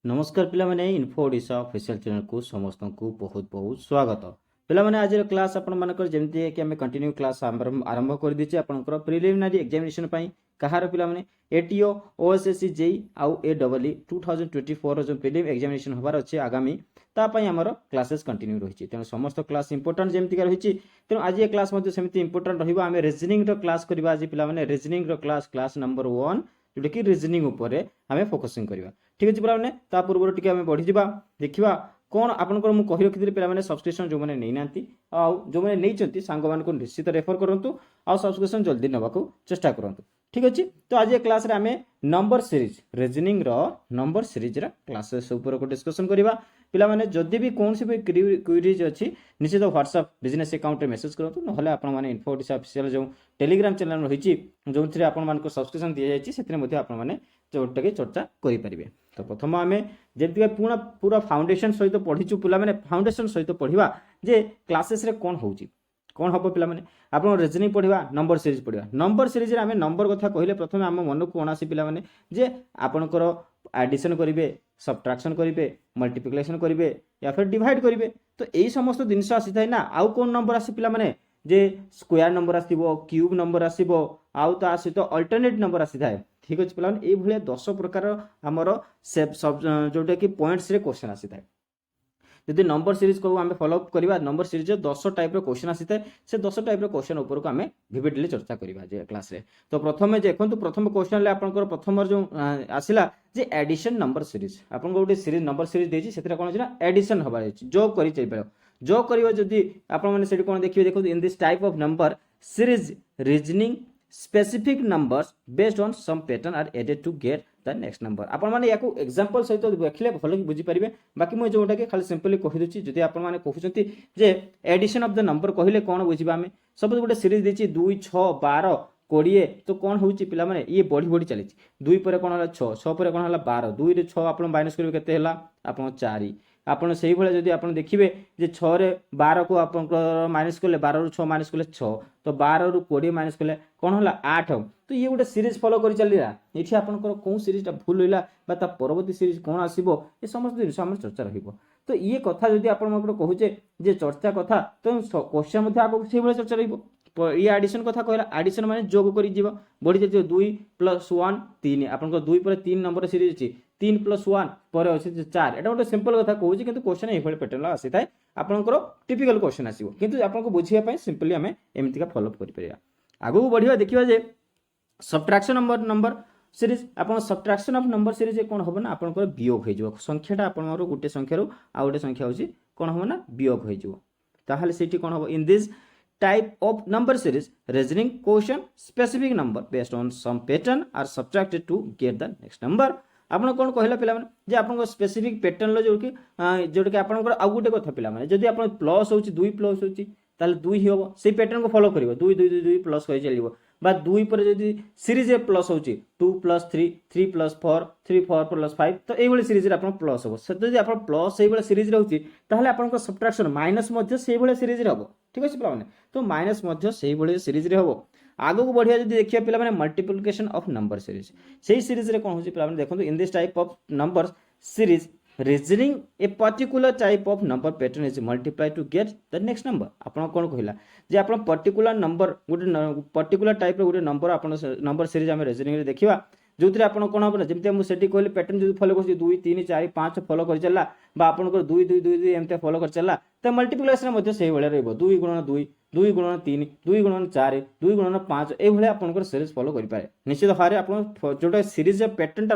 नमस्कार पिलामाने info Odisha official channel को समस्त को बहुत बहुत स्वागत। पिलामाने आज क्लास आपण मानकर जेमती कि आम कंटिन्यू क्लास आरंभ कर दीचे आपनकर प्रिलिमिनरी एग्जामिनेशन पई कहार पिलामाने एटीओ ओएसएससी जेई आउ एडब्ल्यू 2024 जो प्रिलिम एग्जामिनेशन होबार अछि आगामी ता पई हमर क्लासेस कंटिन्यू रहिछि तेनु समस्त क्लास इंपोर्टेंट जेमती का रहिछि तेनु आज ये क्लास मध्ये सेमती इंपोर्टेंट रहिबो आमे रीजनिंग रो क्लास करबा आज पिलामाने रीजनिंग रो क्लास नंबर 1 जोटा कि रीजनिंग उपरे आमे फोकसिंग करबा। ठीक अच्छे पिलाने ता पूर्व टी आम बढ़ी जा देखा कौन आपंकर मुझे कही रखी पे सब्सक्रिप्शन जो मैंने नहीं ना जो मैंने नहीं सांग मान निश्चित रेफर करूँ आ सब्सक्रिप्शन जल्दी नाक चेष्टा करूँ। ठीक अच्छे तो आज ये क्लास आम number series reasoning number series classes को डिस्कसन करवा पिलाने जदि भी कौन भी क्वेरीज अच्छी निश्चित व्हाट्सएप बिजनेस अकाउंट में मेसेज करूँ ना आपने इन्फो ओडिशा ऑफिशियल जो टेलीग्राम चैनल रही जो आपको सब्सक्रिप्शन दी जाए आपने जोटा कि चर्चा करें। तो प्रथम आम जमी पूरा फाउंडेशन सहित पढ़ीचु पे फाउंडेशन सहित पढ़ा जे क्लासेस कौन हो कौन हम पे आप रीजनिंग पढ़ा नंबर सीरीज पढ़ा नंबर सीरीज आम नंबर कथा कहले प्रथम आम मन को कौन आसी पे जे आपणकर एडिशन करेंगे सब्ट्राक्शन करेंगे मल्टीप्लिकेशन करेंगे या फिर डिवाइड करेंगे तो यही समस्त जिनस आसी था ना आउ कौन नंबर आसी पे जे स्क्वायर नंबर आसो क्यूब नंबर आसो आउ ता सहित अल्टरनेट नंबर आसी था। ठीक अच्छे पे ये 10 प्रकार आमर जोटा कि पॉइंट्स रे क्वेश्चन आसी था जदि नंबर सीरीज को आम फॉलोअप करवा नंबर सीरीज 10 टाइप क्वेश्चन आसी था से 10 टाइप क्वेश्चन ऊपर को आम विविडली चर्चा करवा क्लास रे। तो प्रथम देखो प्रथम क्वेश्चन आपंकर प्रथम जो आसला जे एडिशन नंबर सीरीज आपन गोटे सीरीज नंबर सीरीज देछि सेतरा कोन छै ना एडिशन हबार छै जोग करि चै परौ जोग करियो जदि आपन माने सेठी कोन देखिबे देखो in this type of number series reasoning specific numbers based on some pattern are added to get the next number आपण माने याको एग्जांपल सहित देखले भलो बुझी परिबे बाकी मु जोटा के खाली सिंपली कहि दोछि जदि आपण माने कहउछंती जे एडिशन ऑफ द नंबर कहिले कोन बुझिबा हमें सब गोटे सीरीज देछि 2 6 12 20 तो कौन होउछि पिला माने ये बढ़ी बढ़ी चली 2 पर कोन हला 6 6 पर कोन हला 12 2 रे 6 आपण माइनस करिवे केते हला आपण 4 आपन से जदि आप देखिए जे 6 रे 12 को आप माइनस कले 12 रु 6 माइनस कले 6 तो 12 रु 20 माइनस कले कौन होला 8 तो ये गोटे सीरीज फॉलो कर चलिया ये आपंकर कौन सीरीजटा भूल होगा बा परवर्ती सीरीज कौन आसो ये समस्त जिन आम चर्चा रही तो ये कथा जदि आप कहे जे चर्चा कथा तो क्वेश्चन आगे से चर्चा रही ये एडिशन कथा कहला एडिशन माने जोग कर बढ़ी जाए 2 + 1 3 आपंकर 2 पर 3 नंबर सीरीज अच्छी 3 + 1 पर अच्छे 4 एटा गोटे सिंपल कथा कहूँ कि क्वेश्चन ये पैटर्न आसी था आपंकर टिपिकल क्वेश्चन आसो कि आपको बुझाई सिंपली आम एमती फॉलोअप कर आगू बढ़िया देखिए जे सब्ट्रैक्शन नंबर सीरीज आप सब्ट्रैक्शन ऑफ नंबर सीरीज कौन हम ना आपंकर वियोग हो संख्याटा आप गोटे संख्यार आ गोटे संख्या हूँ कौन हम ना वियोग हो से कौन हम in this type of number series reasoning question specific number based on some pattern are subtracted to get the next number आपन कौन कहला पे आप स्पेसिफिक पैटर्न जोटा कि आपंकर आउ गोटे कथा पे जदि आप प्लस हो 2 प्लस हो 2 ही हम से पैटर्न को फॉलो कर 2 2 2 2 प्लस कर चलो बा 2 पर जदि सीरीज प्लस हो 2 + 3 3 + 4 3 4 + 5 तो ये सीरीज आप प्लस हम से जब आप प्लस से सीरीज रोचे आप सब्ट्रैक्शन माइनस से सीरीज हम ठीक अच्छे पे तो माइनस से सीरीज हम आगो को बढ़िया जब देखिए पे मल्टीप्लिकेशन ऑफ नंबर सीरीज से सीरीज रे कौन होची पे देखो in this type of number series reasoning a particular type of number pattern is multiply to get the next number आपन कौन कहला जे आपन पर्टिकुलर नंबर गोटे पर्टिकुलर टाइप गोटे नंबर आपन नंबर सीरीज आम रीजनिंग रे देखिबा जो आपन कौन हम जमी मुझे कहली पैटर्न जो फॉलो कर 2 3 4 5 फॉलो कर चलला आपंकर 2 2 2 2 एमती फॉलो कर चलला तो मल्टीप्लिकेशन से भाई रही 2 × 2 2 × 3 2 × 4 2 × 5 ये आपंकर सीरीज फॉलो करें निश्चित भाव में आप जो सीरीज पैटर्न टा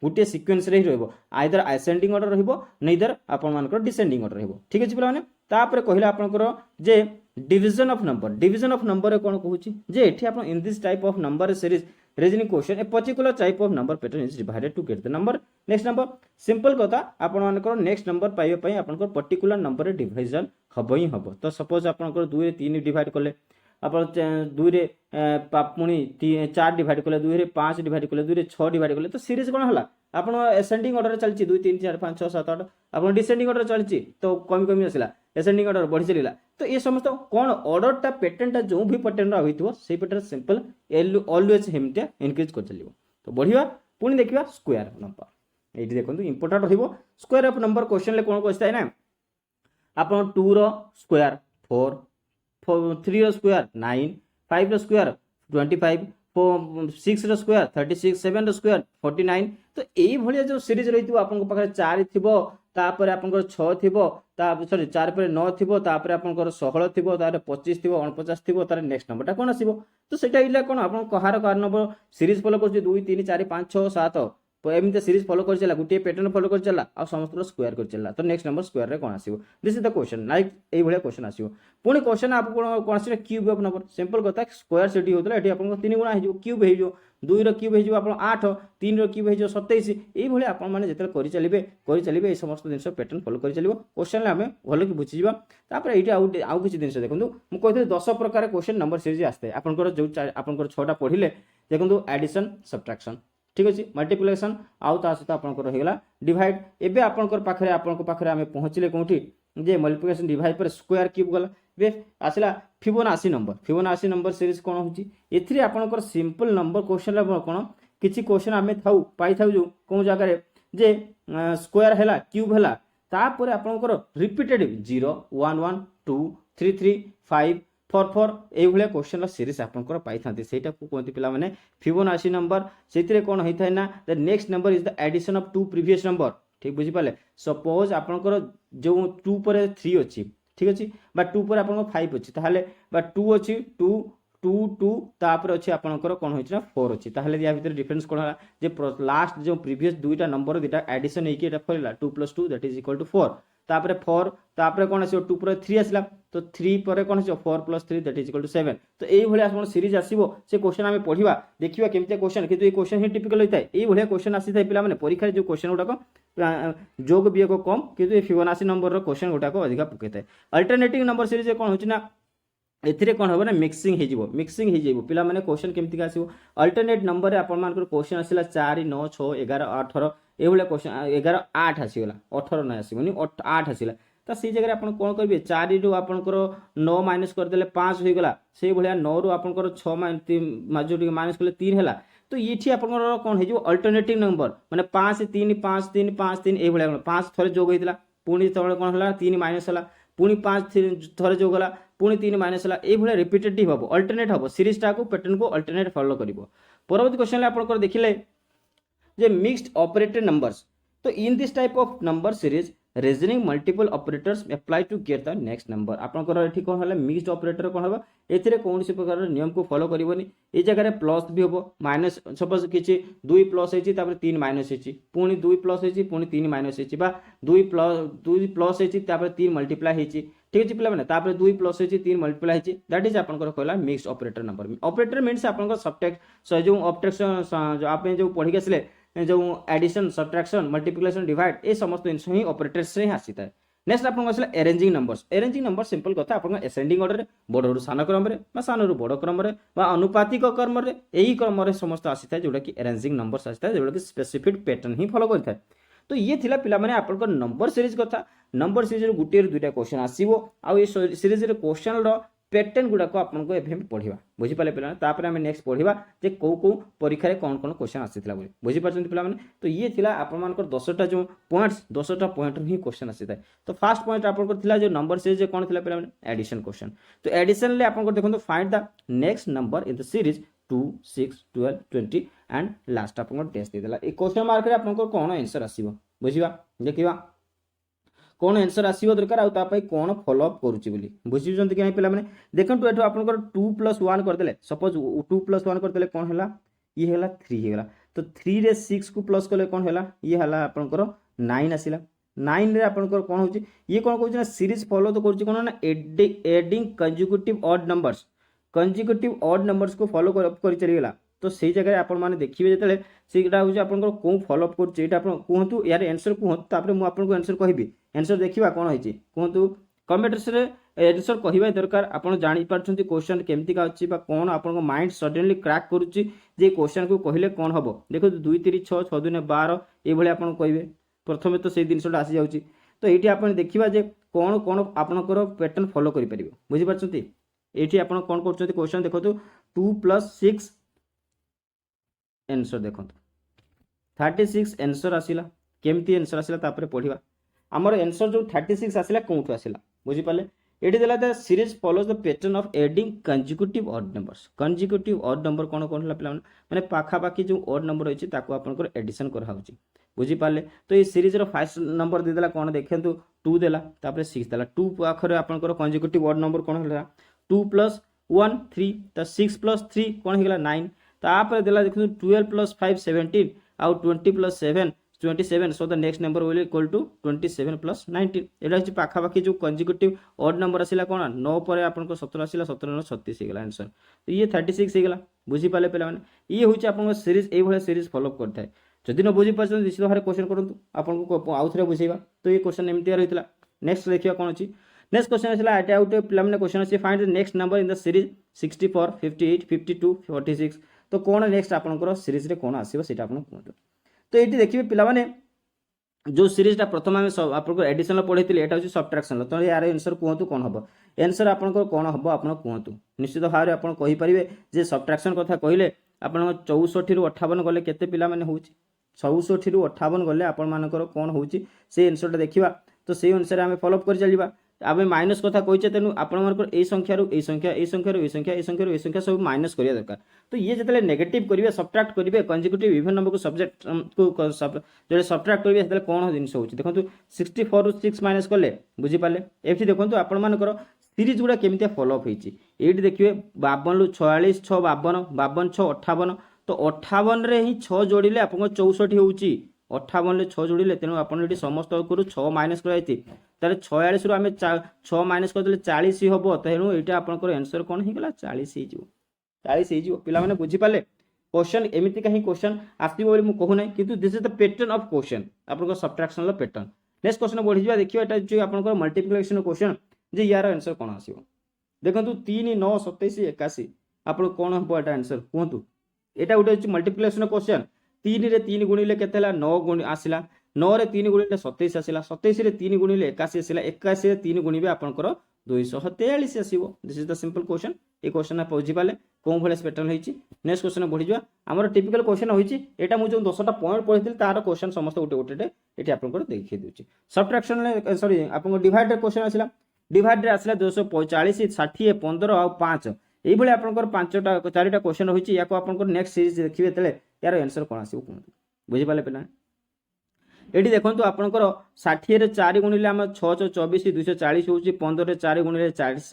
रोटे सिक्वेन्स रे ही आइदर असेंडिंग ऑर्डर रहीदर आपर डिसेंडिंग ऑर्डर रही ठीक अच्छे पे कहला आपंकर जे डिविजन ऑफ नंबर कौन कहूँ जे आप in this type of number series reasoning question a particular type of number pattern is divided to get the number next number simple कथा आपनकर नेक्स्ट नंबर पाइबा पई आपनकर पर्टिकुलर नंबर रे डिवीजन हबो ही हबो तो सपोज आपनकर 2 रे 3 डिवाइड करले आप 2 रे पुणी 4 डिवाइड कले 2 रे 5 डिवाइड कले 2 रे 6 डिवाइड कले तो सीरीज कौन हला आपन एसेंडिंग ऑर्डर चलची 2 3 4 5 6 7 8 आपन डिसेंडिंग ऑर्डर चलची तो कमी कमी आसला एसेंडिंग ऑर्डर बढ़ी चलिला तो ये समस्त कौन ऑर्डर टा पैटर्न टा जो भी पैटर्न रहितबो से पैटर्न सिंपल ऑलवेज हेमटा इंक्रीज कर चलिबो तो बढ़िया पुणी देखिबा स्क्वायर नंबर ये देखो इंपोर्टाट रहिबो स्क्वायर ऑफ नंबर क्वेश्चन ले कोन क्वेश्चन है ना आपण 2 रो स्क्वायर 4 3 रो स्क्वायर 9 5 रो स्क्वायर 25 6 रो स्क्वायर 36 7 रो स्क्वायर 49 तो यही भाया जो सीरीज रही आपन पाखे 4 थिबो तापर आपन 6 थिबो सॉरी 4 पर 9 थिबो तापर आपन 16 थिबो तापर 25 थिबो 49 थिबो तार नेक्स्ट नंबरटा कोन आसीबो तो सेटा इला कोन आपन कहार कार नंबर सीरीज फॉलो कर 2 3 4 5 6 7 एमती सीरीज फॉलो कर चला गोटे पैटर्न फॉलो कर चला आ समस्त स्क्वायर कर चला तो नेक्स्ट नंबर स्क्वायर रे कोन आसीबो this is the question like एई भलिया क्वेश्चन आसीबो पुणी क्वेश्चन आप कोन आसीबो क्यूब ऑफ नंबर सिंपल कथा स्क्वायर सेटी होतला एठी आपन 3 गुणा हे जो क्यूब हे जो 2 रो क्यूब हे जो आपन 8 3 रो क्यूब हे जो 27 एई भलिया आपन माने जेतल करि चलिबे ए समस्त दिनस पैटर्न फॉलो करि चलिबो क्वेश्चन ले हमें भलो कि बुझि जिबा तापर एठी आउ किछि दिनस देखंतु मु कहथे 10 प्रकार क्वेश्चन नंबर सीरीज आस्ते आपन जो आपन 6टा पढिले देखंतु एडिशन सब्ट्रैक्शन ठीक अच्छे मल्टीप्लिकेशन आउ ता सहित आपंकर होगा डिवाइड एबे आपंकर पाखरे आम पहुँचले कौटी जे मल्टीप्लिकेशन डिवाइड पर स्क्वायर क्यूब गला बे आसला फिबोनाची नंबर सीरीज कौन होची एथिरे आपंकर सिंपल नंबर क्वेश्चन कौन किछि क्वेश्चन आम पाई था जो कौन जगह जे स्क्वायर है क्यूब है तापर आपंकर रिपीटेड 0 1 1 2 3 3 5 4 4 ये भाया क्वेश्चन सीरीज आपंकर पाई था सेटा को कहते पिला माने फिबोनाची नंबर से कौन होता है ना the next number is the addition of 2 previous number ठीक बुझी पाले सपोज आपंकर जो 2 पर 3 अच्छी ठीक अच्छे बा 2 पर आपंकर 5 अच्छी ताहले बा 2 अच्छी 2 2 2 तापर अच्छे आपंकर कौन होइछ ना 4 अच्छी ताहले या भीतर डिफरेंस कौन है जे लास्ट जो प्रीवियस दुईटा नंबर दुईटा एडिशन होइके एटा फरिला 2 + 2 दैट इज इक्वल टू 4 तापर 4 तापर कौन आसो 2 पर 3 आसला तो 3 पर कौन आसो 4 + 3 दैट इज इक्वल टू 7 तो एई भलिया आपण सीरीज आसीबो से क्वेश्चन हमें पढिबा देखिबा केमते क्वेश्चन किंतु ए क्वेश्चन ही टिपिकल होता है एई भलिया क्वेश्चन आसी थाय पिला माने परीक्षा जो क्वेश्चन गुडा जोग बियोग कम किंतु ए फिबोनाची नंबर रो क्वेश्चन गुडा को अधिक पकेता अल्टरनेटिव नंबर सीरीज कौन होची ना एथिरे कौन होबो ना मिक्सिंग हे जिवो पिला माने क्वेश्चन केमती का आसीबो अल्टरनेट नंबर रे आपण मानकर क्वेश्चन आसीला 4 9 6 11 18 ए भलिया क्वेश्चन 11 8 आसीगला 18 नै आसीबोनी 8 आसीला तो से जगह आप कौन करेंगे 4 रू आपंकर 9 माइनस करदे 5 हो गला से भाया 9 रू आपंकर 6 माइनस कले 3 है तो ये आपंकर कौन हो अल्टरनेटिव नंबर माने 5 3 5 3 5 3 ये 5 थरे जोग होता पुणी तब कौन है 3 माइनस है पुणी 5 थरे जोग गला पुणी 3 माइनस है ये रिपीटेटिव हम अल्टरनेट हम सीरीजटा को पैटर्न को अल्टरनेट फॉलो कर परवर्ती क्वेश्चन आप देखिले जे मिक्स्ड ऑपरेटेड नंबर्स तो in this type of number series reasoning multiple operators apply to get the next number आपंकर ये कौन है मिक्स्ड ऑपरेटर कौन है ए कौन सी प्रकार नियम को फॉलो करनी ये जगह प्लस भी हम माइनस सपोज किसी 2 प्लस होती 3 माइनस होती पुणी 2 प्लस होती पुणी 3 माइनस होती 2 प्लस होती 3 मल्टीप्लाई होती ठीक अच्छे पे तापर 2 प्लस होती 3 मल्टीप्लाई होती दैट इज आपंकर कहला mixed operator number operator means आपंकर सब्ट्रैक्ट जो ऑपरेक्शन आप जो पढ़ी आसिले जो एडिशन सब्ट्रैक्शन मल्टीप्लिकेशन डिवाइड ये समस्त जिन ही ऑपरेटर्स से ही आसी था नेक्स्ट आपन आसला अरेंजिंग नंबर सिंपल कथा आपन असेंडिंग ऑर्डर रे बड़ सान क्रम रे बा सान बड़ क्रम रे बा अनुपातिक क्रम रे एही क्रम रे समस्त आसी था जोटा कि अरेंजिंग नंबर्स आसी था जोटा कि स्पेसिफिक पैटर्न ही फॉलो करता है तो ये थिला पिला माने आपन नंबर सीरीज कथा नंबर सीरीज रो गुटे दुईटा क्वेश्चन आसीबो आ ये सीरीज रे क्वेश्चन रो पैटर्न गुड़ाक आपन को एफएम पढ़िबा बुझी पाले पिला तापर हम नेक्स्ट पढ़िबा जे को परीक्षा रे कौन कौन क्वेश्चन आसीतला बोली बुझी पाछन पिला माने तो ये थिला आपन मानकर 10टा जो पॉइंट्स 10टा पॉइंट ही क्वेश्चन आसीता तो फर्स्ट पॉइंट आपन को थिला जो नंबर सीरीज जे कौन थिला पिला माने एडिशन क्वेश्चन तो एडिशन ले आपन को देखो find the next number in the series 2 6 12 20 and last आपन को टेस्ट दे देला ए क्वेश्चन मार्क रे आपन को कौन आंसर आसीबो बुझिबा देखिबा कौन आंसर आसो दरकार आउ कौन फॉलो अप करुच्ची बुझी कि नहीं पे देखो ये आप 2 + 1 करदे सपोज 2 + 1 करदे कौन है ये है 3 होगा तो 3 रे 6 को प्लस कले कौन है ये है आपंकर 9 आसला 9 रे आपंकर कौन हो ये कौन कहना सीरीज फॉलो तो करुच्ची कौन ना एडिंग कंजिक्यूटिव ऑड नंबर्स को फॉलो कर चलीगला तो से जगह आपण मैंने देखिए जो सेटा हूँ आप कौन फॉलो अप करूँ यार आंसर कहतु मुझे आपको आंसर कहि आंसर देखा कौन होती कहतु कमेंट्स रे आंसर कहवा दरकार आपड़ जापार क्वेश्चन केमती का अच्छी कौन आप माइंड सडनली क्रैक करुच्ची जे क्वेश्चन को कहले कौन हम देखो 2 3 6 6 2 12 ये आप कहे प्रथम तो से जिनसा आसी जाऊँगी तो ये आप देखा जे कौन कौन आपंकर पैटर्न फॉलो करें बुझीपार ये आप कौन कर क्वेश्चन देखो 2 + 6 आंसर देखो 36 आंसर आसला केमती आंसर आसला तापर पढ़िबा हमर आंसर जो 36 आसला कोठु आसला बुझी पाले एटी देला the series follows the pattern of adding consecutive odd numbers consecutive odd number कोन कोन हला पिला माने पाखा पाखी जो ऑड नंबर होची ताको आपनकर एडिशन कर होची बुझी पाले तो ये सीरीज रो फर्स्ट नंबर दे देला कोन देखंतु 2 देला तापर 6 देला 2 आखरे आपनकर कंसेक्यूटिव ऑड नंबर कोन हला 2 + 1 3 तो 6 + 3 कोन हिगला 9 तापर देला देखु 12 + 5 17 आउ 20 + 7 27 so the next number will equal to 27 plus 19 एटा अछि पाखा पाखी जो कंसेक्यूटिव ऑड नंबर आसिला कोन 9 परे आपन को 17 आसिला 17 न 36 हेगला आंसर तो ये 36 हेगला बुझी पाले पेला माने ये होछि आपन को सीरीज ए भले सीरीज फॉलो करथाय जदि न बुझी पाछन निश्चित भारे क्वेश्चन करंतु आपन को आउ थरे बुझेबा तो ये क्वेश्चन एमती रहितला नेक्स्ट देखिया कोन अछि नेक्स्ट क्वेश्चन आसिला एटा आउट पेला माने क्वेश्चन अछि find the next number in the series 64 58 52 46 तो कोन नेक्स्ट आपन को सीरीज रे कोन आसीबो सेटा आपन कहंतु तो ये देखिए पिला माने जो सीरीजटा प्रथम आम आपको एडिशन पढ़ी एटा हूँ सब्ट्राक्शन तो यार आंसर कहतु कौन हम आंसर आपन कौन हम आप कहतु निश्चित भाव में आप कहींपारे जे सब्ट्राक्शन कथा कहले आप 64 ରୁ 58 गले केते पिला माने होउची 64 ରୁ 58 गले आपण मानकर कौन होउची से आंसरटा देखिबा तो से अनुसार आम फॉलोअप कर चलिबा आम माइनस कथा कहीचे तेणु आपंकर ए संख्या ए संख्या ए संख्या ए संख्या ए संख्या ए संख्या सब माइनस करिया दरकार तो ये जतले नेगेटिव करिवे सब्ट्रैक्ट करिवे कंसेक्यूटिव इवन नंबर को सब्जेक्ट को जो सब्ट्रैक्ट करिवे सेतले कोन जिंस होची देखंतु 64 ରୁ 6 माइनस करले बुझी पाले एठी देखंतु आपण मानकर सीरीज गुडा केमितिया फॉलोअप होईची एठी देखिवे 52 ରୁ 46 6 52 52 6 58 तो 58 रे ही 6 जोड़िले आपन 64 होउची 58 रे 6 जोड़िले तेणु आपन एठी समस्त करू 6 माइनस कराइती तारे 46 ରୁ आमे 6 माइनस कर देले 40 हबो तेणु एटा आपनकर आंसर कोन हि गेला 40 हि जिवो 40 हि जिवो पिला माने बुझी पाले क्वेश्चन एमिति कहीं क्वेश्चन आसीबो बोली मु कहू नै किंतु this is the pattern of question आपनकर सब्ट्रैक्शन लो पैटर्न नेक्स्ट क्वेश्चन बढ़ी जा देखियो एटा जे आपनकर मल्टीप्लिकेशन क्वेश्चन जे यार आंसर कोन आसीबो देखंतु 3 9 27 81 आपन कोन हबो एटा आंसर कहंतु एटा उठे मल्टीप्लिकेशन क्वेश्चन 3 रे 3 गुणिले केतेला 9 गुण आसिला 9 रे 3 गुणिले 27 आसिला 27 रे 3 गुणिले 81 आसिला 81 रे 3 गुणिबे आपनकर 243 आसीबो this is the simple question ए क्वेश्चन आप बुझी पाले कोन भले पैटर्न होईची नेक्स्ट क्वेश्चन बढ़ी जा हमर टिपिकल क्वेश्चन होईची एटा मु जो 10टा पॉइंट पढिथिल तार क्वेश्चन समस्त उठे उठे एटी आपनकर देखि देउची सब्ट्रैक्शन सॉरी आपन डिवाइड क्वेश्चन आसिला डिवाइड रे आसिला 245 60 15 और 5 एई भले आपनकर 5टा 4टा क्वेश्चन होईची याको आपनकर नेक्स्ट सीरीज देखिबे तले यार आंसर कोन आसीबो कोन बुझी पाले पिला एटी देखंतु आपनकर 60 रे 4 गुणिले हम 6 24 240 होउची 15 रे 4 गुणिले 40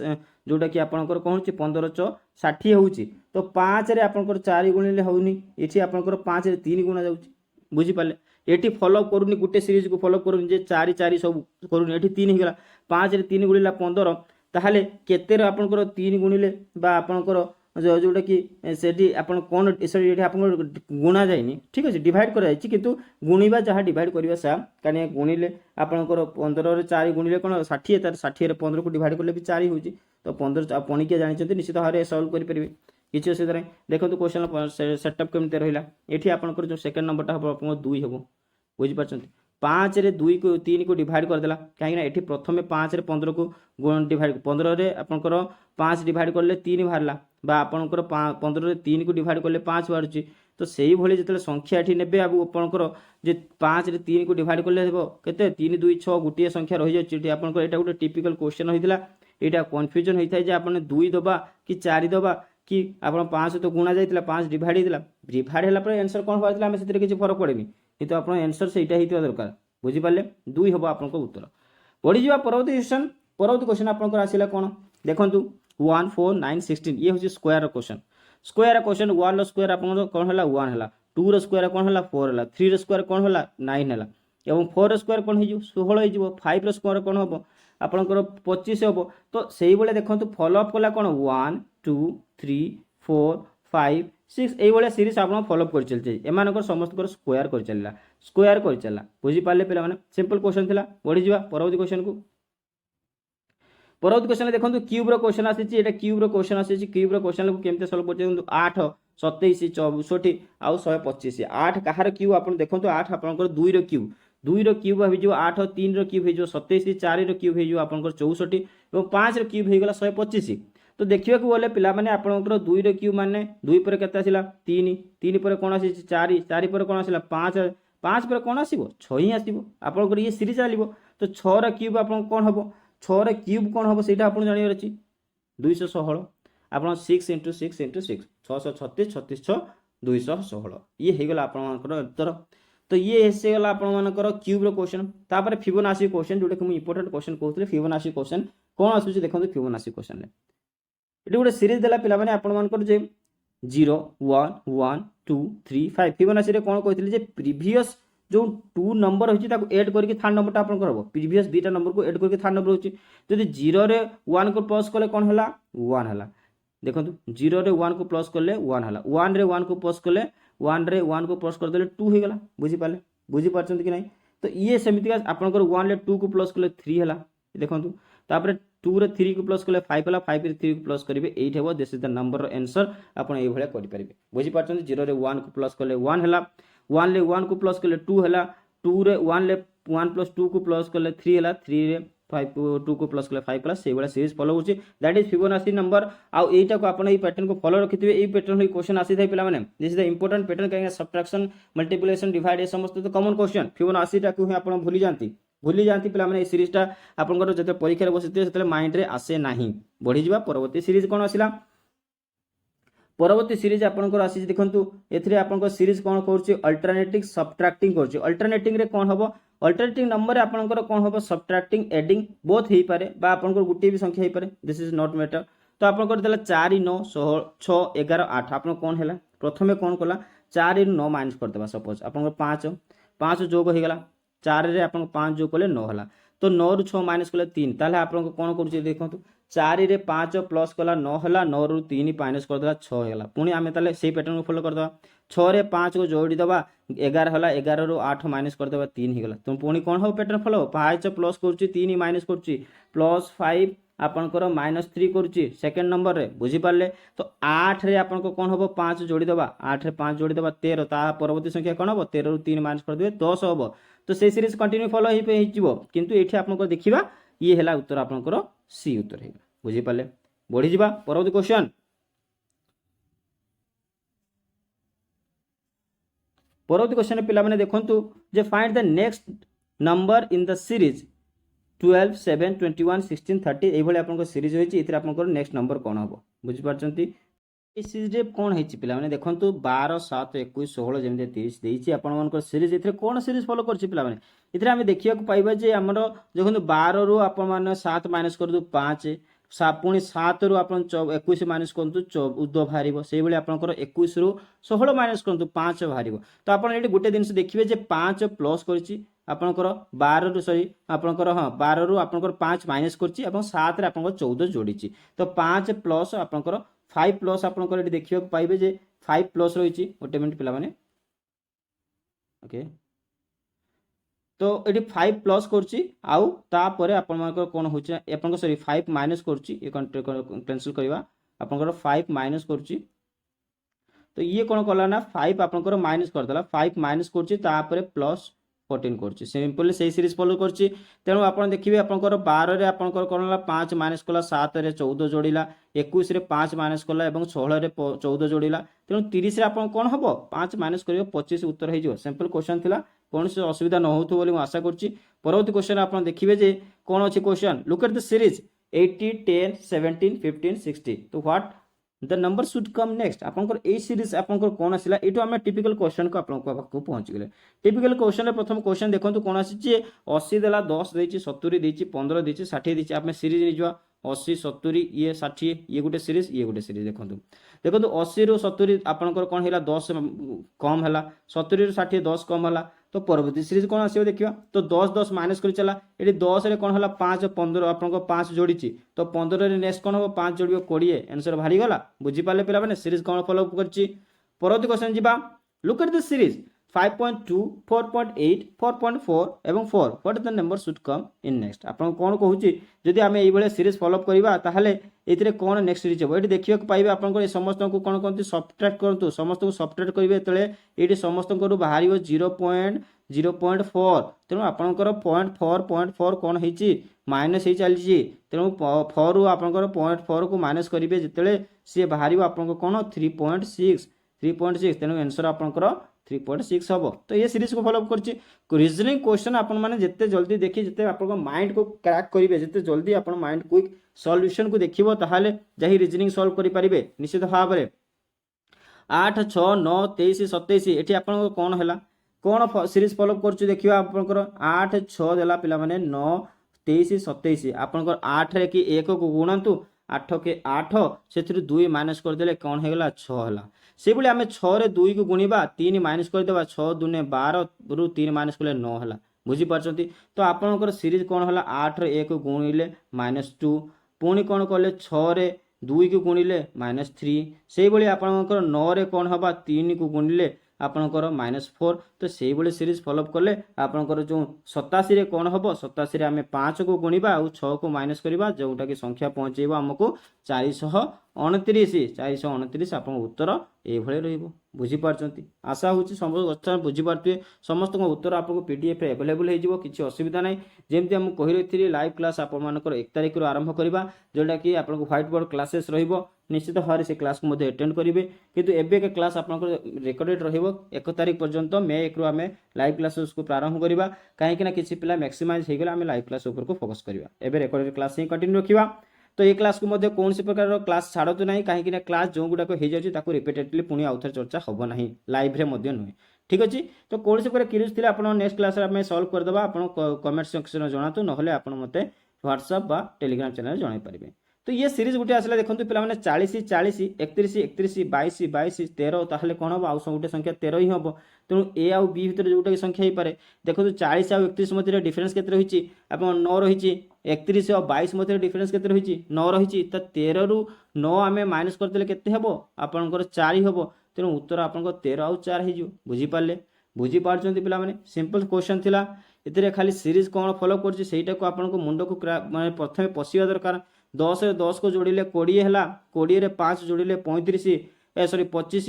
जोटा कि आपनकर कोन होची 15 च 60 होउची तो 5 रे आपनकर 4 गुणिले होउनी एठी आपनकर 5 रे 3 गुणा जाउची बुझी पाले एठी फॉलो करूनी गुटे सीरीज को फॉलो करूनी जे 4 4 सब करूनी एठी 3 हिगला 5 रे 3 गुणिला 15 ताहाले केते रे आपनकर 3 गुणिले बा आपनकर जोटा कि सेठी आपन कोन सॉरी एठी आपन गुणा जायनी ठीक अछि डिवाइड कर जायछि किंतु गुणीबा जहा डिवाइड करबा सा काने गुणिले आपनकर 15 रे 4 गुणिले कोन 60 तार 60 रे 15 को डिवाइड करले भी 4 होउची तो 15 पणिके जानिछथि निश्चित हारे सॉल्व करि परिबे किछि असुविधा नै देखंतु क्वेश्चन सेटअप केमते रहिला एठी आपनकर जो सेकंड नंबरटा हबो आपन 2 हबो बुझि पाछथि 5 रे 2 को 3 को डिवाइड कर देला काहे ना एठी प्रथमे 5 रे 15 को गुण डिवाइड 15 रे आपनकर 5 डिवाइड करले 3 बाहरला बा आपनकर 15 रे 3 को डिवाइड करले 5 बाहरची तो सेही भली जतले संख्या एठी नेबे आबु आपनकर जे 5 रे 3 को डिवाइड करले हेबो केते 3 2 6 गुटिए संख्या रहि जाय चिटी आपनकर एटा गुटे टिपिकल क्वेश्चन होइतिला एटा कन्फ्यूजन होइथाय जे आपन 2 दबा कि 4 दबा कि आपन 5 तो गुणा जायतिला 5 डिवाइड हेतिला डिवाइड हैला पर आंसर कोन होइतिला हम सेतिर किछि फरक पड़ेनी किंतु आपन आंसर सेटा हेतिवा दरकार बुझी पाले 2 हबो आपनको उत्तर पढी जिवा परवर्ती क्वेश्चन आपनको आसिला कोन देखंतु 1 4 9 16 ये होची स्क्वायर क्वेश्चन 1 रो स्क्वायर आपन कोन होला 1 होला 2 रो स्क्वायर कोन होला 4 होला 3 रो स्क्वायर कोन होला 9 होला एवं 4 रो स्क्वायर कोन हिजो 16 हिजो 5 रो स्क्वायर कोन हबो आपनकर 25 हबो तो सेही बेले देखंतु फॉलो अप कला कोन 1 2 3 4 5 6 एई बेले सीरीज आपन फॉलो अप कर चलते एमानकर समस्त कर स्क्वायर कर चलला बुझी पाले पिला माने सिंपल क्वेश्चन थिला बढ़ी जिवा परवर्ती क्वेश्चन को परवर्ती क्वेश्चन देखंतु क्यूब रो क्वेश्चन आसीची एटा क्यूब रो क्वेश्चन आसीची क्यूब रो क्वेश्चन को केमते सॉल्व करते 8 27 64 आउ 125 8 कहार क्यूब आपन देखंतु 8 आपनकर 2 रो क्यूब हो जो 8 3 रो क्यूब हो जो 27 4 रो क्यूब हो जो आपनकर 64 एवं 5 रो क्यूब हो गेला 125 तो देखिया को बोले पिला माने आपनकर 2 रो क्यूब माने 2 पर केते आसिला 3 3 पर कोन आसी 4 4 पर कोन आसिला 5 5 पर कौन आसीबो 6 ही आसीबो आपनकर ये सीरीज चलिबो तो 6 रा क्यूब आपन कोन हबो 6 रा क्यूब कोन हबो सेटा आपन जानिबार अछि 216 आपन 6 * 6 * 6 636 36 6 216 ये हे गेला आपन मानकर उत्तर तो ये हेसे गेला आपन मानकर क्यूब रो क्वेश्चन तापर फिबोनाची क्वेश्चन जोटा कि मु इंपोर्टेंट क्वेश्चन कहउतले फिबोनाची क्वेश्चन कोन आसुची देखंतु फिबोनाची क्वेश्चन ले एटी गोटे सीरीज देला पिला माने आपन मानकर जे 0 1 1 2 3 5 फिबोनाची रे कोन कहथिले जे प्रीवियस जो 2 नंबर होची ताको ऐड करके थर्ड नंबर ता आपन करबो प्रीवियस दुटा नंबर को ऐड करके थर्ड नंबर होची जदि 0 रे 1 को प्लस करले कोन हला 1 हला देखंतु 0 रे 1 को प्लस करले 1 हला 1 रे 1 को प्लस करले 1 रे 1 को प्लस कर देले 2 हे गेला बुझी पारछंती कि नहीं तो ये सेमिति आपन कर 1 रे 2 को प्लस करले 3 हला देखंतु तापर 2 रे 3 को प्लस करले 5 हला 5 रे 3 को प्लस करिवे 8 हेबो this is the number answer आपन एई भले करि परिबे बुझी पारछंती 0 रे 1 को प्लस करले 1 हला 1 ले 1 को प्लस करले 2 हला 2 रे 1 ले 1 + 2 को प्लस करले 3 हला 3 रे 5 2 को प्लस करले 5 प्लस से वाला सीरीज फॉलो होची दैट इज फिबोनाची नंबर आ एटा को आपन ए पैटर्न को फॉलो रखिथिबे ए पैटर्न ही क्वेश्चन आसी थाई पिला माने this is the important pattern कहिंगा सब्ट्रैक्शन मल्टीप्लिकेशन डिवाइड ए समस्त तो कॉमन क्वेश्चन फिबोनाची टा को आपन भूली जानती पिला माने ए सीरीज टा आपनकर जते परीक्षा रे बसिते सेतले माइंड रे आसे नाही बढ़ी जिबा परवर्ती सीरीज कोन आसिला परवर्ती सीरीज आपनकर आसी देखंतु एथरे आपनकर सीरीज कोन करछि अल्टरनेटिव सब्ट्रैक्टिंग करछि अल्टरनेटिंग रे कोन हबो अल्टरनेटिव नंबर रे आपनकर कोन हबो सब्ट्रैक्टिंग एडिंग बोथ हेई पारे बा आपनकर गुटे भी संख्या हेई पारे दिस इज नॉट मैटर तो आपनकर देला 4 9 6 11 8 आपन कोन हैला प्रथमे कोन कला 4 रे 9 माइनस कर देबा सपोज आपनकर 5 5 जोग हे गेला 4 रे आपन 5 जोग कले 9 हला तो 9 रु 6 माइनस कले 3 ताले आपन कोन करूछि देखंतु 4 रे 5 प्लस कला 9 हला 9 रु 3 माइनस कर देला 6 हेला पुनी आमे ताले सेही पैटर्न को फॉलो कर दबा 6 रे 5 को जोड़ी दबा 11 हला 11 रु 8 माइनस कर दबा 3 हे गेला तुम पुनी कोन हो पैटर्न फॉलो 5 प्लस करूछि 3 माइनस करूछि प्लस 5 आपनकर -3 करूछि सेकंड नंबर रे बुझी पारले तो 8 रे आपनको कोन होबो 5 जोड़ी दबा 8 रे 5 जोड़ी दबा 13 ता परवर्ती संख्या कोन होबो 13 रु 3 माइनस कर देबे 10 होबो तो से सीरीज कंटिन्यू फॉलो ही जिवो किंतु एठी आपनको देखिबा ये हेला उत्तर आपनकर सी उत्तर हे बुझी पाले बढ़ी जिबा परवर्ती क्वेश्चन परवर्ती क्वेश्चन पिला माने देखंतु जे find the next number in the series 12 7 21 16 30 एभले आपनको सीरीज होईची इतरे आपनको नेक्स्ट नंबर कोन हबो बुझी पारचंती ए सीरीज रे कोन हेची पिला माने देखंतु 12 7 21 16 जेमते 30 देईची आपन मानको सीरीज इतरे कोन सीरीज फॉलो करची पिला माने इतरे हम देखिया को पाइबा जे हमरो देखंतु 12 रु आपन माने 7 माइनस कर दु 5 पुणी 7 रु आपन 21 माइनस करंतु 14 भारिबो सेही बेले आपनकर 21 रु 16 माइनस करंतु 5 भारिबो तो आपन एठी गुटे दिन से देखिबे जे 5 प्लस करची आपनकर 12 रु सॉरी आपनकर हां 12 रु आपनकर 5 माइनस करची एवं 7 रे आपनकर 14 जोड़ीची तो 5 प्लस आपनकर 5 प्लस आपनकर एठी देखिबा पाइबे जे 5 प्लस रहिची गोटे मिनिट पिला माने ओके तो एटी 5 प्लस करची आउ ता परे आपन मानकर कोन होची आपन सॉरी 5 माइनस करची ये कैंसिल करबा आपनकर 5 माइनस करची तो ये कोन कला ना 5 आपनकर माइनस कर देला 5 माइनस करची ता परे प्लस 14 करची सिंपली सही सीरीज फॉलो करची तेनु आपन देखिबे आपनकर 12 रे आपनकर कोनला 5 माइनस कला 7 रे 14 जोड़ीला 21 रे 5 माइनस कला एवं 16 रे 14 जोड़ीला तेनु 30 रे आपन कोन हबो 5 माइनस करियो 25 उत्तर हे जो सिंपल क्वेश्चन थिला कौन से असुविधा न होतु बोली आशा करछि परवर्ती क्वेश्चन आपन देखिबे जे कोन अछि question look at the series 80 10 17 15 60 तो what the number should come next आपनकर ए सीरीज आपनकर कोन आसिला एटो हम टिपिकल क्वेश्चन को आपन को पहुंच गेले टिपिकल क्वेश्चन रे प्रथम क्वेश्चन देखंतु कोन आसी जे 80 देला 10 देछि 70 देछि 15 देछि 60 देछि आपने सीरीज नै जवा 80 70 ये 60 ये गुटे सीरीज देखंतु 80 रु 70 आपनकर कोन हैला 10 कम हैला 70 रु 60 10 कम हैला तो परवर्ती सीरीज कोन आसीबो देखिबा तो 10 10 माइनस करि चला एटी 10 रे कोन हला 5 15 आपनको 5 जोड़ीची तो 15 रे नेक्स्ट कोन हो 5 जोड़ियो 20 आंसर भारी गला बुझी पाले पिला माने सीरीज कोन फॉलो करची परवर्ती क्वेश्चन जिबा लुक एट द सीरीज 5.2 4.8 4.4 एवं 4 what the number should come in next आपन कोन कहूची जदि हमें एई बेले सीरीज फॉलो अप करबा ताहाले एथिरे कोन नेक्स्ट सीरीज हो एठी देखियो पाइबे आपन को समस्त को कोन कोनती सब्ट्रैक्ट करंतु समस्त को सब्ट्रैक्ट करिवे तळे एठी समस्त को बाहरियो 0.0.4 तेनु आपन को 0.4 कोन हेची माइनस हे चलीची तेनु 4 रु आपन को 0.4 को माइनस करिवे जतळे से बाहरियो आपन को कोन 3.6 तेनु आंसर आपन को 3.6 हम। तो ये सीरीज को फॉलो करछि रीजनिंग क्वेश्चन आपण माने जिते जल्दी देखि जिते आपण माइंड को क्रैक करिवे जिते जल्दी आपण माइंड क्विक सॉल्यूशन को देखिबो ताहाले जही रीजनिंग सॉल्व करि परिबे निश्चित भाव रे 8 6 9 23 27 एठी आपण कोन हला कोन सीरीज फॉलो करछु देखिबा आपण 8 6 देला पिला माने 9 23 27 आपण 8 रे कि 1 को गुणंतु 8 के 8 से 2 माइनस कर देले कौन है 6 हला से बोले आम 6 रे 2 को गुणिबा 3 माइनस कर देबा 6 दुने 12 रु 3 माइनस कले 9 हला बुझी पारछंती। तो आपनकर सीरीज कौन हला 8 रे 1 गुणिले -2 पुणी कौन कले 6 रे 2 को गुणिले -3 से बोले आपनकर 9 रे कौन हबा 3 को गुणिले आपनकर -4 तो से बोले सीरीज फॉलो करले आपनकर जो 87 रे कौन हबो 87 रे आमे 5 को गुणिबा और 6 को माइनस करबा जोटा की संख्या पहुंचेबा हमको 429 आपन उत्तर ए भले रहइबो बुझी पारछंती। आशा होची समस्त बुझी पारते समस्त उत्तर आपको पीडीएफ रे अवेलेबल हे जिवो किछि असुविधा नै जेमति हम कहि रहिथिली लाइव क्लास आपन मानकर 1 तारिख रो आरंभ करबा जोटा की आपन व्हाइट बोर्ड क्लासेस रहइबो निश्चित भाव से क्लास को मध्य अटेंड करेंगे किंतु एबे के क्लास आपन रेकर्डेड रहिबो 1 तारिख पर्यंत मे 1 रो आमे लाइव क्लासेस को प्रारंभ करबा काहे कि ना किछि पिला मैक्सिमाइज हे गेला आमे लाइव क्लास ऊपर को फोकस करबा एबे रेकर्डेड क्लास ही कंटिन्यू रखिबा। तो ये क्लास को मध्य कौन सी प्रकार क्लास छाड़तु नहीं कहीं क्लास जो गुड़ाक हो जाए रिपीटेडली पुणी आउ थे चर्चा हम ना लाइव रे मध्य नुहे ठीक अच्छे। तो कौन से क्यूरीज थे आप नेक्स्ट क्लास में सॉल्व करदेबा आप कमेंट सेक्शन में जनातु ना आप व्हाट्सएप बा टेलीग्राम चैनल जन पारे। तो ये सीरीज गोटे आसला देखो पे 40 40 31 31 22 22 13 ताहले कौन हम आउ गोटे संख्या 13 ही हम तेणु ए आउ बी भितर जोटा संख्या हो पारे देखो 40 आउ 31 मध्य डिफरेन्स के रही आप 9 रही 31 और 22 मध्य डिफरेन्स के रही 9 रही 13 रु 9 आम माइनस करदे केते हम आपंकर 4 हम तेणु उत्तर आप 13 आउ 4 हो बुझीपारे बुझीपार्टी पे सिंपल क्वेश्चन थिला एतिरे खाली सीरीज कौन फॉलो करटा आपको मुंड को माने प्रथम पशिया दरकार 10 रे 10 को जोड़िले 20 है 20 रे 5 जोड़िले 35 सॉरी 25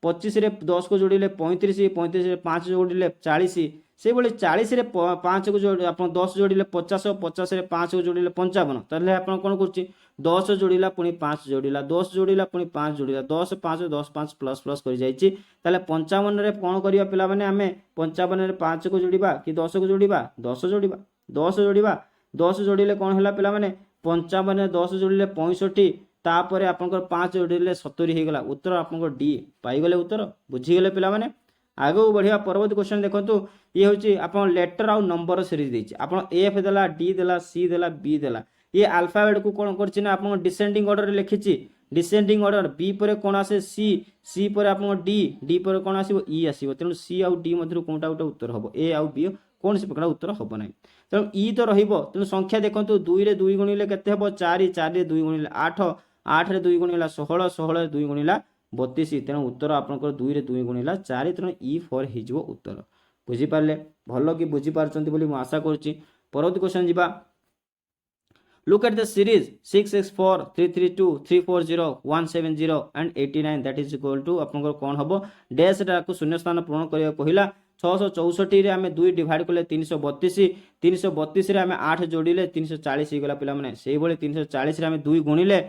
25 रे 10 को जोड़िले 35 35 रे 5 जोड़िले 40 से बोले 40 रे 5 को जोड़ आप 10 जोड़िले 50 50 रे 5 को जोड़िले 55 ताहले आप कौन कर 10 जोड़िला पुणी 5 जोड़िला 10 जोड़िला पुणी 5 जोड़िला 10 5 10 5 प्लस प्लस कर जाइए ताहले 55 रे कौन करिया पिला माने आमे 55 रे 5 को जोड़िबा कि 10 को जोड़िबा 10 जोड़िबा 10 जोड़िबा 10 जोड़िले कौन हैला पिला माने 55 10 जोड़िले 65 तापर आपनकर 5 जोड़िले 70 हो गला उत्तर आपनकर डी पाइगले उत्तर बुझीगले पिला माने आगो बढ़िया परवर्ती क्वेश्चन देखो ये हूँ आप लेटर आउ नंबर सीरीज देछि आप एफ देला डी देला सी देला बी देला ये अल्फाबेट को कौन करछि आप डिसेंडिंग ऑर्डर लिखिछि डिसेंडिंग ऑर्डर बी पर कौन आसे सी सी पर आप डी डी पर कौन आसीबो ई आसीबो तेणु सी आउ डी मध्य कोनटा गोटे उत्तर हम ए आउ बी कौन से प्रकार उत्तर हम ना तेणु ई तो रहिबो तेणु संख्या देखो 2 रे 2 गुणिले केते हबो 4 4 रे 2 गुणिले 8 8 रे 2 गुणिला 16 16 रे 2 गुणिला 32 तेणु उत्तर आपनकर 2 रे 2 गुणिला 4 तेणु ई फॉर हिजबो उत्तर बुझी पारले भलो कि बुझी पारचंती बोली मु आशा करछि। परवर्ती क्वेश्चन जिबा look at the series 6x4 332 340 170 and 89 that is equal to आपनकर कोन हबो डैश को शून्य स्थान पूर्ण करिया कहिला 664 रे आमे 2 डिवाइड करले 332 332 रे आमे 8 जोड़िले 340 हो गला पिला माने सेही बोले 340 रे आमे 2 गुणिले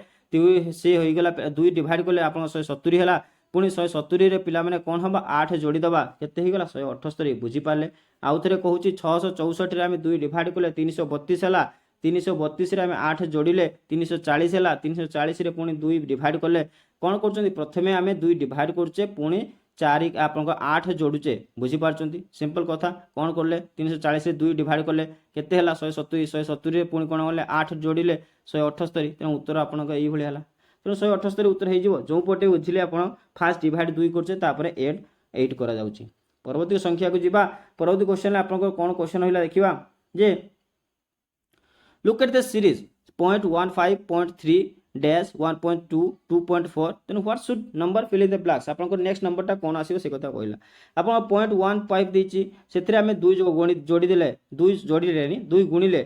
से हो गला 2 डिवाइड करले आपन 170 हला पुणी 170 रे पिला माने कोन हबा 8 जोड़ी दबा केते हो गला 178 बुझी पाले आउ थरे कहूची 664 रे आमे 2 डिवाइड करले 332 हला 332 रे आमे 8 जोड़िले 340 हला 340 रे पुणी 2 डिवाइड करले कोन करचंदी प्रथमे आमे 2 डिवाइड करचे पुणी 4 आपन 8 जोड़ुचे बुझी पारचंती सिंपल कथा कोन करले 340 रे 2 डिवाइड करले केते हला 170 रे पुणी कोन करले 8 जोड़िले 178 तेणु उत्तर आपन एई भली हला तेणु 178 उत्तर हे जिवो जो पटे बुझिले आपन फास्ट डिवाइड 2 करचे तापर ऐड 8 करा जाउची। परवर्ती संख्या को जिबा परवर्ती क्वेश्चन आपन कोन क्वेश्चन होइला देखिबा जे look at the series 0.15 dash 1.2 2.4 then what should number fill in the blocks आपन नेक्स्ट नंबर टा कोन आसीबो से कथा कहला आपन 0.15 देछि सेतरे हमें 2 जोड़ी देले 2 जोड़ी लेनी 2 गुणिले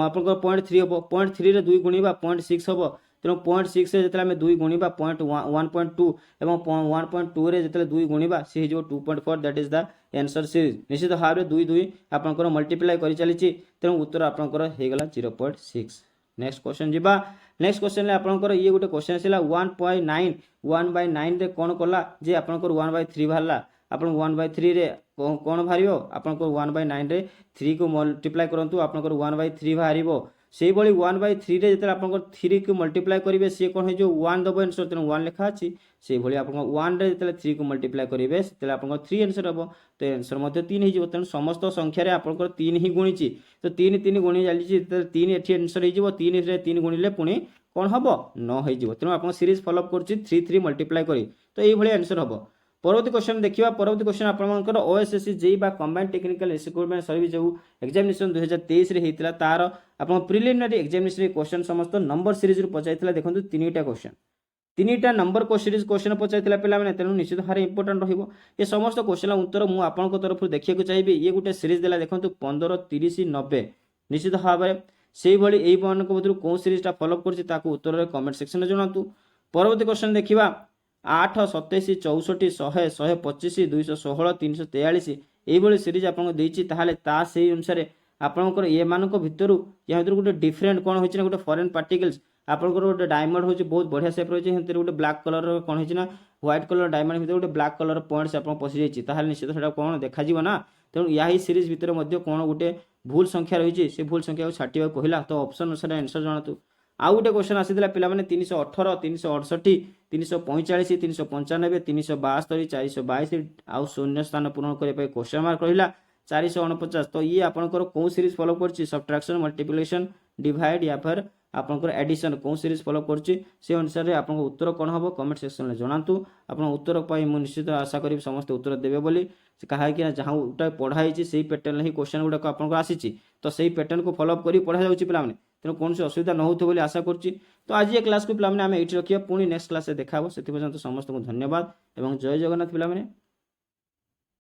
आपन 0.3 हबो 0.3 रे 2 गुणिबा 0.6 हबो तेणु 0.6 रे जतले हमें 2 गुणिबा 1.2 एवं 1.2 रे जतले 2 गुणिबा से जो 2.4 that is the answer series निश्चित भाव रे 2 2 आपनकर मल्टीप्लाई करि चलीछि तेणु उत्तर आपनकर हे गला 0.6 नेक्स्ट क्वेश्चन जीवा नेक्स्ट क्वेश्चन आपंकर ये गोटे क्वेश्चन आसला 1.9 1/9 रे कौन कला जे आपंकर 1/3 बाहर आप 1/3 रे कौन बाहर आपंकर 1/9 रे 3 को मल्टीप्लाई करूँ आपंकर 1/3 बाहर से भाई 1/3 रे जो आप 3 को मल्टीप्लाई करेंगे सी कौन हो 1 दब आंसर तेणु 1 लिखा अच्छी से भाई आप 1 रे जो 3 को मल्टीप्लाई करेंगे से आप 3 आंसर हम तो आंसर 3 हो तेणु समस्त संख्यार आपंकर 3 ही गुणी तो 3 3 गुणी चली 3 ये आंसर हो 3 रे 3 गुणिले पुणी कौन हम 9 हो तेणु आप सीरीज फॉलोअप कर 3 3 मल्टीप्लाई कर तो ये आंसर हम परवर्ती क्वेश्चन देखिए परवर्ती क्वेश्चन आपंकर ओएसएससी जेई बा कंबाइंड टेक्निकल रिक्रुटमेंट सर्विस जो एग्जामिनेशन 2023 रे होता तार आप प्रिलिमिनारी एग्जामिनेशन क्वेश्चन समस्त नंबर सीरीज रु पचाई देखो 3टा क्वेश्चन 3टा नंबर को सीरीज क्वेश्चन पचाई पे तेणु निश्चित भाव इंपोर्टाट रही ये समस्त क्वेश्चन उत्तर मुझे आपंक तरफ देखा चाहिए ये गोटे सीरीज देला देखो 15 30 90 निश्चित भाव में से भाई मध्य कौन सीरीजटा फॉलोअप कर उत्तर कमेंट सेक्शन में जनातु परवर्ती क्वेश्चन देखा 8 27 64 100 125 216 343 ये सीरीज आपको से अनुसार आपंकर ये मान भितर या गोटे डिफरेंट कौन होना गोटे फॉरेन पार्टिकल्स आपंकर गोटे डायमंड हो बहुत बढ़िया सेप रही है गोटे ब्लैक कलर कौन होना व्हाइट कलर डायमंड भितर गोटे ब्लैक कलर पॉइंट्स आप पशि जाइए निश्चित से कौन देखा ना तेणु या सीरीज भितर कौन गोटे भूल संख्या रही है भूल संख्या को छाटिया कहला तो ऑप्शन अनुसार आंसर जनातु आउ गोटे क्वेश्चन आसीला पिलामाने 318 368 345 395 372 422 आउ शून्य स्थान पूर्ण करने क्वेश्चन मार्क रहा 449 तो ये आपंकर कौन सीरीज फॉलो कर सब्ट्रैक्शन मल्टीप्लिकेशन डिवाइड या फिर आपंकर एडिशन कौन सीरीज फॉलो कर से अनुसार आप उत्तर कौन हम कमेंट सेक्शन में जनातु आप उत्तर पर मुझे निश्चित आशा करी समस्त उत्तर देवे बोली कहीं जहाँ पढ़ाई से पैटर्न ही क्वेश्चन गुड़ाक आपको आसी तो सही पैटर्न को फॉलोअप कर पढ़ा जाऊँगी पे तेणु कौन असुविधा न हो आशा करुच्ची तो आज ये क्लास को पे आम ये रखिए पुणी नेक्स्ट क्लास देखा से पर्यंत समस्त को धन्यवाद एवं जय जगन्नाथ पे।